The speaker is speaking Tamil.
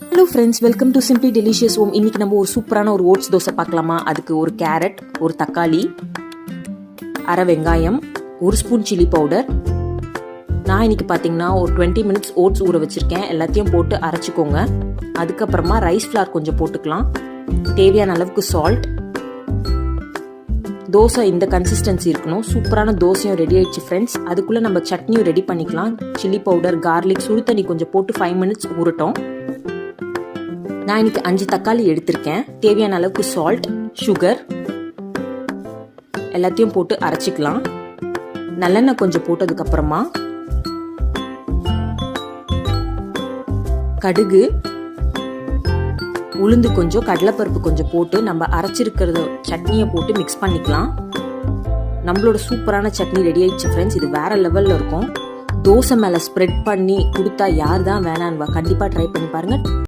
Hello friends, welcome to simply delicious home. இன்னைக்கு நம்ம ஒரு சூப்பரான ஒரு ஓட்ஸ் தோசை பார்க்கலாமா? அதுக்கு ஒரு கேரட், ஒரு தக்காளி, அரை வெங்காயம், ஒரு ஸ்பூன் சில்லி பவுடர். நான் இன்னைக்கு பார்த்தீங்கன்னா ஒரு 20 மினிட்ஸ் ஓட்ஸ் ஊற வச்சிருக்கேன். எல்லாத்தையும் போட்டு அரைச்சிக்கோங்க. அதுக்கப்புறமா ரைஸ் ஃப்ளார் கொஞ்சம் போட்டுக்கலாம். தேவையான அளவுக்கு சால்ட். தோசை இந்த கன்சிஸ்டன்சி இருக்கணும். சூப்பரான தோசையும் ரெடி ஆயிடுச்சு ஃப்ரெண்ட்ஸ். அதுக்குள்ளே நம்ம சட்னியும் ரெடி பண்ணிக்கலாம். சில்லி பவுடர், கார்லிக், சுடு தண்ணி கொஞ்சம் போட்டு 5 மினிட்ஸ் ஊறட்டும். நான் இன்னைக்கு 5 தக்காளி எடுத்திருக்கேன். தேவையான அளவுக்கு சால்ட், சுகர் எல்லாத்தையும் போட்டு அரைச்சிக்கலாம். நல்லெண்ணெய் கொஞ்சம் போட்டதுக்கு அப்புறமா கடுகு, உளுந்து கொஞ்சம், கடலைப்பருப்பு கொஞ்சம் போட்டு நம்ம அரைச்சிருக்கிறத சட்னியை போட்டு மிக்ஸ் பண்ணிக்கலாம். நம்மளோட சூப்பரான சட்னி ரெடி ஆயிடுச்சு ஃப்ரெண்ட்ஸ். இது வேற லெவல்ல இருக்கும். தோசை மேல ஸ்ப்ரெட் பண்ணி கொடுத்தா யார் தான் வேணான்வா. கண்டிப்பா ட்ரை பண்ணி பாருங்க.